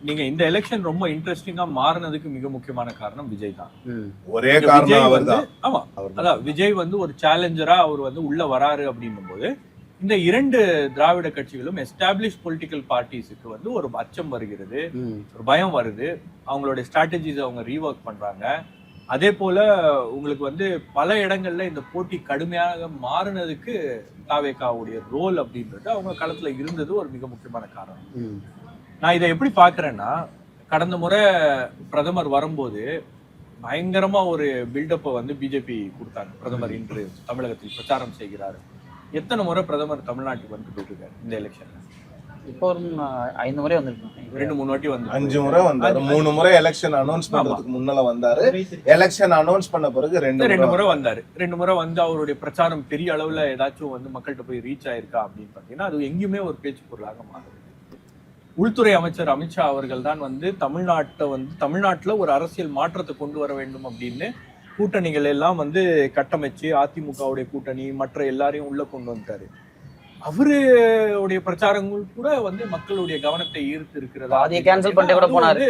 நீங்க இந்த எலெக்ஷன் ரொம்ப இன்ட்ரெஸ்டிங்கா மாறினதுக்கு மிக முக்கியமான காரணம் விஜய் தான். ஒரே காரணம் அவர்தான். ஆமா, அதான் விஜய் வந்து ஒரு சேலஞ்சரா அவர் வந்து உள்ள வராரு அப்படின்னும் போது இந்த இரண்டு திராவிட கட்சிகளும் எஸ்டாப்ளிஷ் பொலிட்டிக்கல் பார்ட்டிஸுக்கு வந்து ஒரு அச்சம் வருகிறது, ஒரு பயம் வருது. அவங்களுடைய ஸ்ட்ராட்டஜிஸ் அவங்க ரீவொர்க் பண்றாங்க. அதே போல உங்களுக்கு வந்து பல இடங்கள்ல இந்த போட்டி கடுமையாக மாறினதுக்கு தாவேகாவுடைய ரோல் அப்படின்றது அவங்க களத்துல இருந்தது ஒரு மிக முக்கியமான காரணம். நான் இதை எப்படி பாக்குறேன்னா, கடந்த முறை பிரதமர் வரும்போது பயங்கரமா ஒரு பில்டப்பை வந்து பிஜேபி கொடுத்தாங்க. பிரதமர் இன்று தமிழகத்தில் பிரச்சாரம் செய்கிறாரு. எத்தனை முறை பிரதமர் தமிழ்நாட்டுக்கு வந்து போயிருக்காரு இந்த எலெக்ஷன்ல? இப்போ 5 முறை வந்திருக்காங்க. 2-3 வாட்டி வந்து 5 முறை வந்தாரு. 3 முறை எலெக்ஷன் அனௌன்ஸ் பண்றதுக்கு முன்னால வந்தாரு. எலெக்ஷன் அனௌன்ஸ் பண்ண பிறகு 2 முறை வந்தாரு. 2 முறை வந்து அவருடைய பிரச்சாரம் பெரிய அளவுல ஏதாச்சும் வந்து மக்கள்கிட்ட போய் ரீச் ஆயிருக்கா அப்படின்னு பாத்தீங்கன்னா அது எங்கேயுமே ஒரு பேச்சு பொருளாக மாறுது. உள்துறை அமைச்சர் அமித்ஷா அவர்கள் தான் வந்து தமிழ்நாட்டுல ஒரு அரசியல் மாற்றத்தை கொண்டு வர வேண்டும் அப்படின்னு கூட்டணிகள் எல்லாம் வந்து கட்டமைச்சு அதிமுகவுடைய கூட்டணி மற்ற எல்லாரையும் உள்ள கொண்டு வந்துட்டாரு. அவருடைய பிரச்சாரங்கள் கூட வந்து மக்களுடைய கவனத்தை ஈர்த்து இருக்கிறதா? அதை கேன்சல் பண்ணிட்டு கூட போனாரு.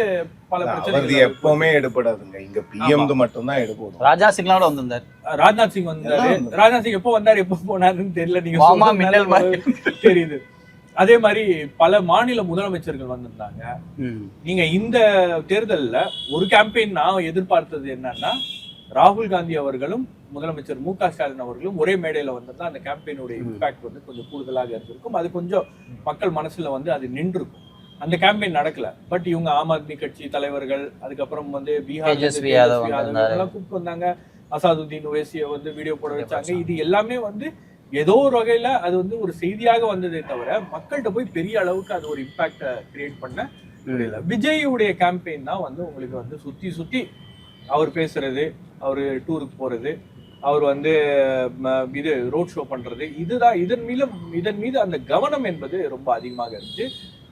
பல பிரச்சனைகள் எப்பவுமே எடுபடாதுங்க. இங்க பிஎம் மட்டும் தான் எடுப்போம். ராஜ்நாத் சிங் கூட வந்திருந்தாரு. ராஜ்நாத் சிங் வந்தாரு. ராஜ்நாத் சிங் எப்போ வந்தாரு எப்போ போனாருன்னு தெரியல. நீங்க தெரியுது. அதே மாதிரி பல மாநில முதலமைச்சர்கள் வந்திருந்தாங்க. நீங்க இந்த தேர்தல்ல ஒரு கேம்பெயின் நான் எதிர்பார்த்தது என்னன்னா, ராகுல் காந்தி அவர்களும் முதலமைச்சர் மு.க. ஸ்டாலின் அவர்களும் ஒரே மேடையில வந்திருந்தா அந்த கேம்பெயினுடைய இம்பாக்ட் வந்து கொஞ்சம் கூடுதலாக இருந்திருக்கும். அது கொஞ்சம் மக்கள் மனசுல வந்து அது நின்றுருக்கும். அந்த கேம்பெயின் நடக்கல. பட் இவங்க ஆம் ஆத்மி கட்சி தலைவர்கள், அதுக்கப்புறம் வந்து பீகார் கூப்பிட்டு வந்தாங்க. அசாதுதீன் ஓவைசியை வந்து வீடியோ போட வச்சாங்க. இது எல்லாமே வந்து ஏதோ ஒரு வகையில அது வந்து ஒரு செய்தியாக வந்ததே தவிர மக்கள்கிட்ட போய் பெரிய அளவுக்கு அது ஒரு இம்பாக்ட கிரியேட் பண்ண முடியல. விஜயுடைய கேம்பெயின் தான் வந்து உங்களுக்கு வந்து சுத்தி அவர் பேசுறது, அவரு டூருக்கு போறது, அவர் வந்து இது ரோட் ஷோ பண்றது, இதுதான் இதன் மீது அந்த கவனம் என்பது ரொம்ப அதிகமாக இருந்துச்சு.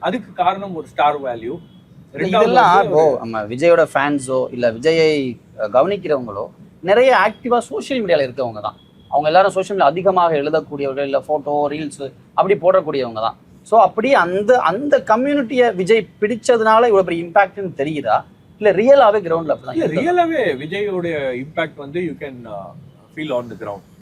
அதுக்கு காரணம் ஒரு ஸ்டார் வேல்யூ. நம்ம விஜயோட ஃபேன்ஸோ இல்ல விஜயை கவனிக்கிறவங்களோ நிறைய ஆக்டிவா சோசியல் மீடியால இருக்கவங்க தான். அவங்க எல்லாரும் சோசியல் மீடியா அதிகமாக எழுதக்கூடியவர்கள், இல்லை ஃபோட்டோ ரீல்ஸ் அப்படி போடக்கூடியவங்க தான். ஸோ அப்படி அந்த கம்யூனிட்டியை விஜய் பிடிச்சதுனால இவ்வளோ பெரிய இம்பாக்ட்னு தெரியுதா, இல்லை ரியலாகவே கிரவுண்டில்? ரியலாகவே விஜயோடைய இம்பாக்ட் வந்து you can feel on the ground.